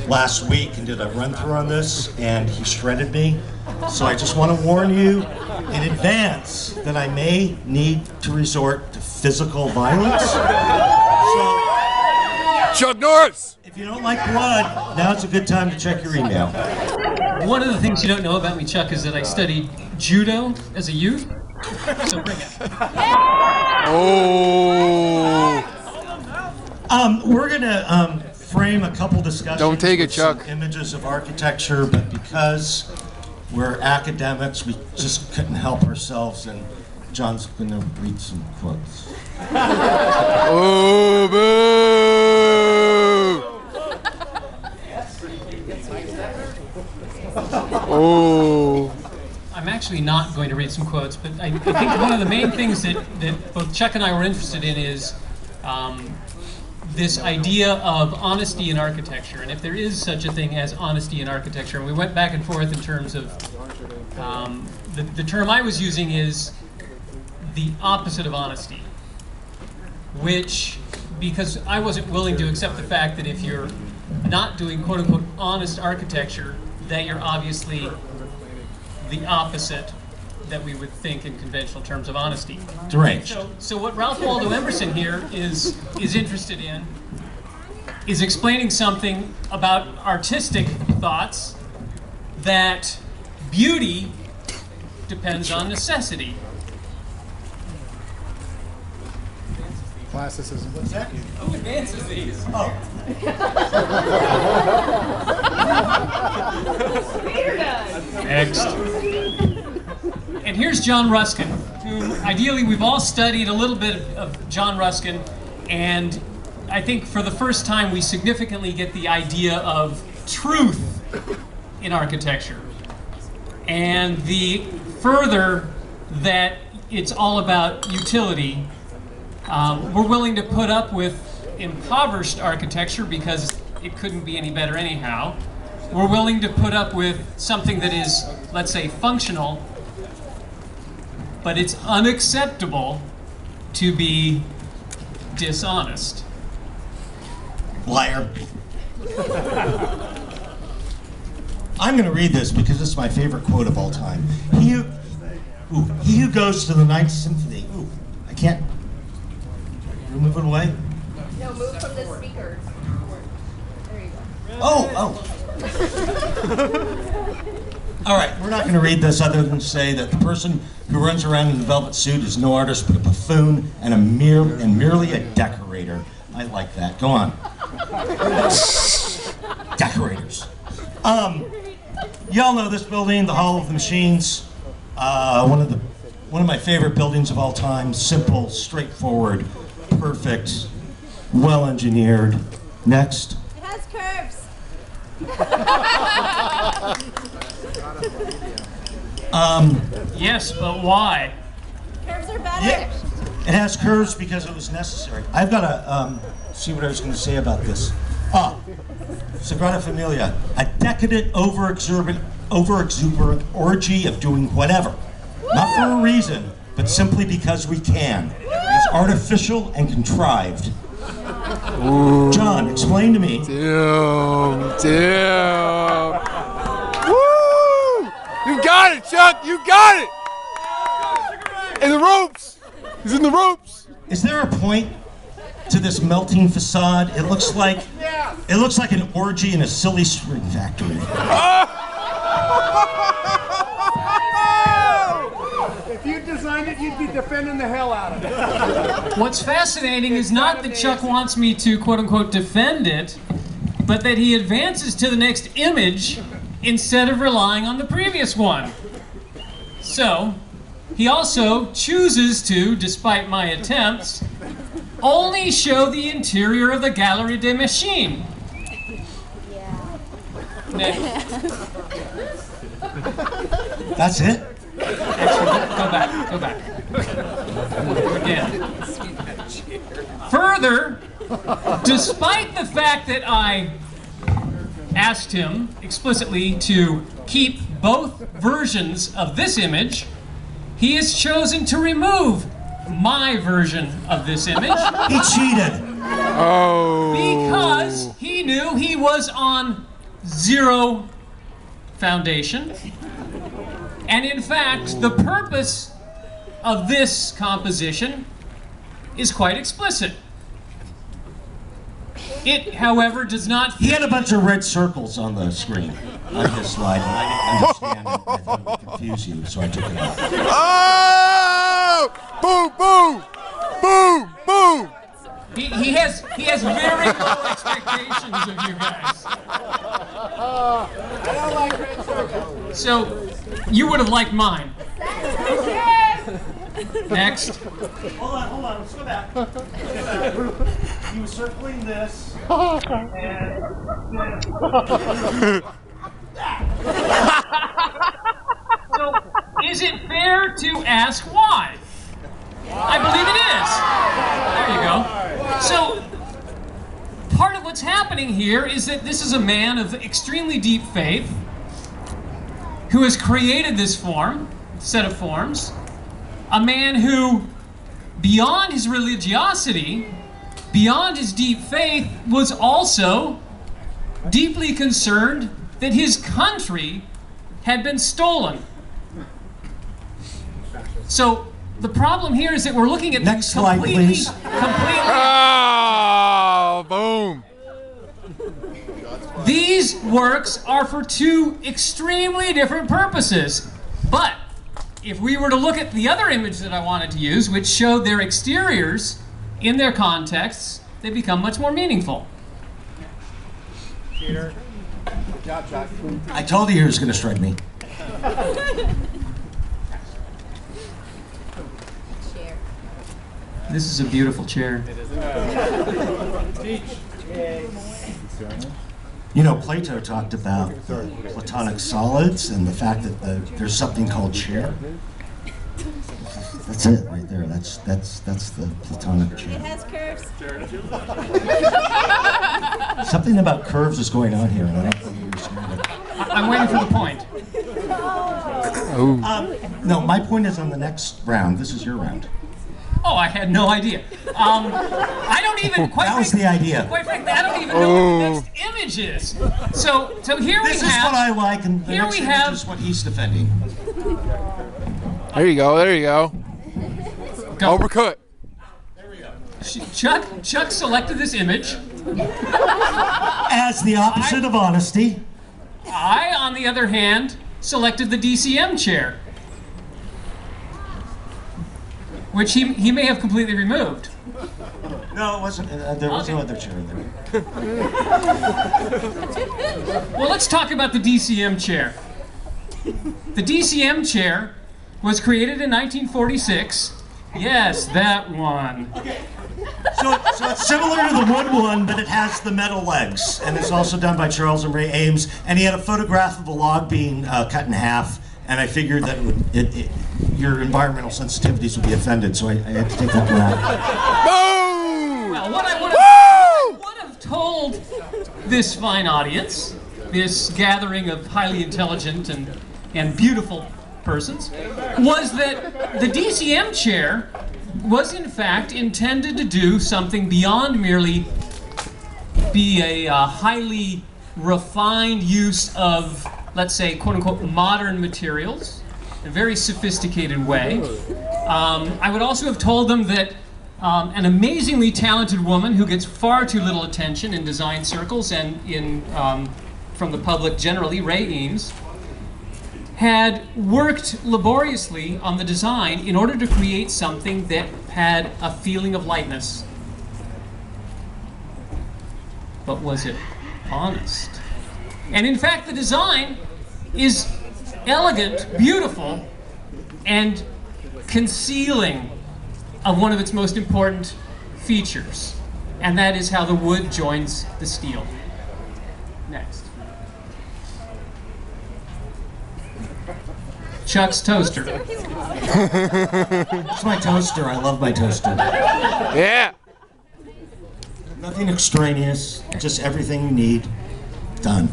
last week and did a run-through on this, and he shredded me. So I just want to warn you in advance that I may need to resort to physical violence. So, Chuck Norris! if you don't like blood, now's a good time to check your email. One of the things you don't know about me, Chuck, is that I studied judo as a youth. So bring it. Oh! We're gonna frame a couple discussions. Don't take it, with Chuck. some images of architecture, but because we're academics, we just couldn't help ourselves, and John's gonna read some quotes. Oh, boo! Oh. I'm actually not going to read some quotes, but I think one of the main things that both Chuck and I were interested in is this idea of honesty in architecture, and if there is such a thing as honesty in architecture. And we went back and forth in terms of, the term I was using is the opposite of honesty, which, because I wasn't willing to accept the fact that if you're not doing quote-unquote honest architecture, that you're obviously the opposite that we would think in conventional terms of honesty. Deranged. So what Ralph Waldo Emerson here is interested in is explaining something about artistic thoughts, that beauty depends on necessity. Classicism. What's that? Who advances these? Oh. Next. And here's John Ruskin, who ideally we've all studied a little bit of John Ruskin, and I think for the first time we significantly get the idea of truth in architecture. And the further that it's all about utility, we're willing to put up with impoverished architecture because it couldn't be any better anyhow. We're willing to put up with something that is, let's say, functional, but it's unacceptable to be dishonest. Liar. I'm going to read this because it's my favorite quote of all time. He who goes to the Ninth Symphony. Ooh, I can't. Move it away. No, move from the speaker. There you go. Oh. All right, we're not going to read this other than say that the person who runs around in the velvet suit is no artist but a buffoon and merely a decorator. I like that. Go on. Decorators. Y'all know this building, the Hall of the Machines. One of my favorite buildings of all time. Simple, straightforward, perfect, well engineered. Next. It has curves. Yes, but why? Curves are better. Yeah, it has curves because it was necessary. I've got to see what I was going to say about this. Sagrada Familia, a decadent, over-exuberant orgy of doing whatever. Woo! Not for a reason, but simply because we can. It's artificial and contrived. Ooh. John, explain to me. Damn. Woo! You got it, Chuck. You got it. In the ropes. He's in the ropes. Is there a point to this melting facade? It looks like an orgy in a silly string factory. If you designed it, you'd be defending the hell out of it. What's fascinating is not that Chuck wants me to quote-unquote defend it, but that he advances to the next image instead of relying on the previous one. So, he also chooses to, despite my attempts, only show the interior of the Galerie des Machines. Yeah. Next. That's it? Actually, go back. Again. Further, despite the fact that I asked him explicitly to keep both versions of this image, he has chosen to remove my version of this image. He cheated. Oh. Because he knew he was on zero foundation. And in fact, the purpose of this composition is quite explicit. It, however, does not... He had a bunch of red circles on the screen on his slide, and I didn't understand it. I thought it would confuse you, so I took it off. Oh! Boom, boom! Boom, boom! He has very low expectations of you guys. I don't like red circles. So, you would have liked mine. Next. Hold on, let's go back. He was circling this, and So, is it fair to ask why? I believe it is. There you go. So, part of what's happening here is that this is a man of extremely deep faith who has created this set of forms. A man who, beyond his religiosity, beyond his deep faith, was also deeply concerned that his country had been stolen. So the problem here is that we're looking at Next slide, please. Oh, boom. These works are for two extremely different purposes. But if we were to look at the other image that I wanted to use, which showed their exteriors in their contexts, they become much more meaningful. Cheater. Good job, Chuck. I told you he was going to strike me. Chair. This is a beautiful chair. You know, Plato talked about platonic solids and the fact that there's something called chair. That's it right there. That's the platonic It chair. has curves. Something about curves is going on here, and I don't think you understand it. I'm waiting for the point. No, my point is on the next round. This is your round. Oh, I had no idea. I don't even quite. That was the idea. Quite frankly, I don't even know what the next image is. So here This we is have. what I like, and the Here next we image have- is what he's defending. There you go, there you go. Go. Overcut. Chuck selected this image. As the opposite of honesty. I, on the other hand, selected the DCM chair, which he may have completely removed. No, it wasn't. There was no other chair there. Well, let's talk about the DCM chair. The DCM chair was created in 1946. Yes, that one. So it's similar to the wood one, but it has the metal legs, and it's also done by Charles and Ray Ames. And he had a photograph of a log being cut in half, and I figured that your environmental sensitivities would be offended, so I had to take that one out. Boom! Well, what I would have told this fine audience, this gathering of highly intelligent and beautiful persons, was that the DCM chair was in fact intended to do something beyond merely be a highly refined use of, let's say, quote-unquote modern materials in a very sophisticated way. I would also have told them that an amazingly talented woman who gets far too little attention in design circles and from the public generally, Ray Eames, had worked laboriously on the design in order to create something that had a feeling of lightness. But was it honest? And in fact, the design is elegant, beautiful, and concealing of one of its most important features, and that is how the wood joins the steel. Next. Chuck's toaster. It's my toaster. I love my toaster. Yeah. Nothing extraneous, just everything you need. Done.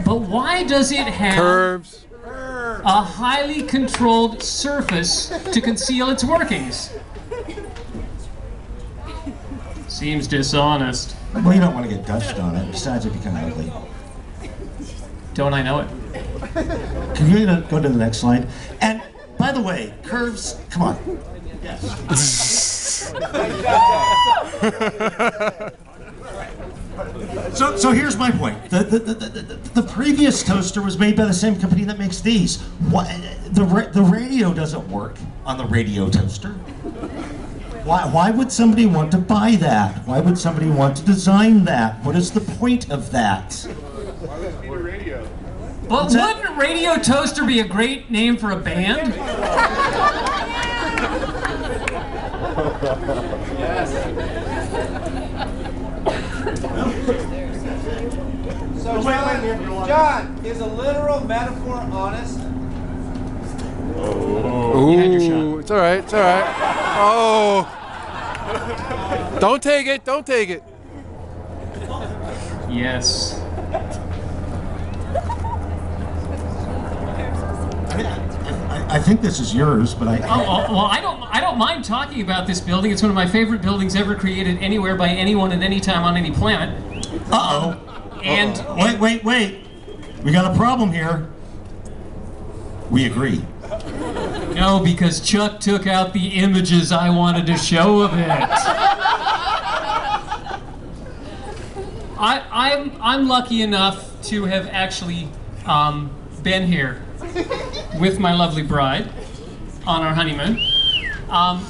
But why does it have Curves. a highly controlled surface to conceal its workings? Seems dishonest. Well, you don't want to get dust on it. Besides, it'd be kind of ugly. Don't I know it? Can you go to the next slide? And by the way, curves, come on. Yes. So here's my point. The previous toaster was made by the same company that makes these. The radio doesn't work on the radio toaster. Why would somebody want to buy that? Why would somebody want to design that? What is the point of that? But wouldn't Radio Toaster be a great name for a band? So John, is a literal metaphor honest? Ooh, it's all right. It's all right. Oh, don't take it. Don't take it. Yes. I think this is yours, but Well, I don't mind talking about this building. It's one of my favorite buildings ever created anywhere by anyone at any time on any planet. And wait. We got a problem here. We agree. No, because Chuck took out the images I wanted to show of it. I'm lucky enough to have actually been here with my lovely bride on our honeymoon.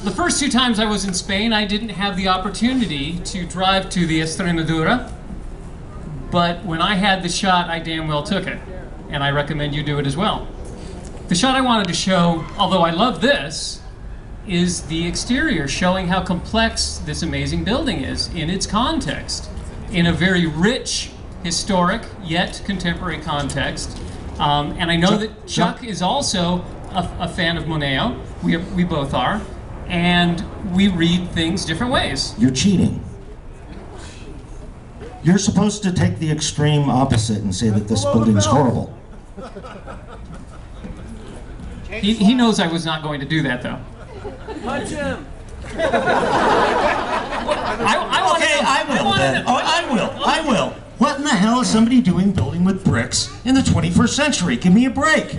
The first 2 times I was in Spain, I didn't have the opportunity to drive to the Estrenadura, but when I had the shot, I damn well took it, and I recommend you do it as well. The shot I wanted to show, although I love this, is the exterior, showing how complex this amazing building is in its context, in a very rich, historic, yet contemporary context. And I know that Chuck is also a fan of Moneo. We both are. And we read things different ways. You're cheating. You're supposed to take the extreme opposite and say that this building's horrible. He knows I was not going to do that, though. Punch him! I will. What in the hell is somebody doing building with bricks in the 21st century? Give me a break.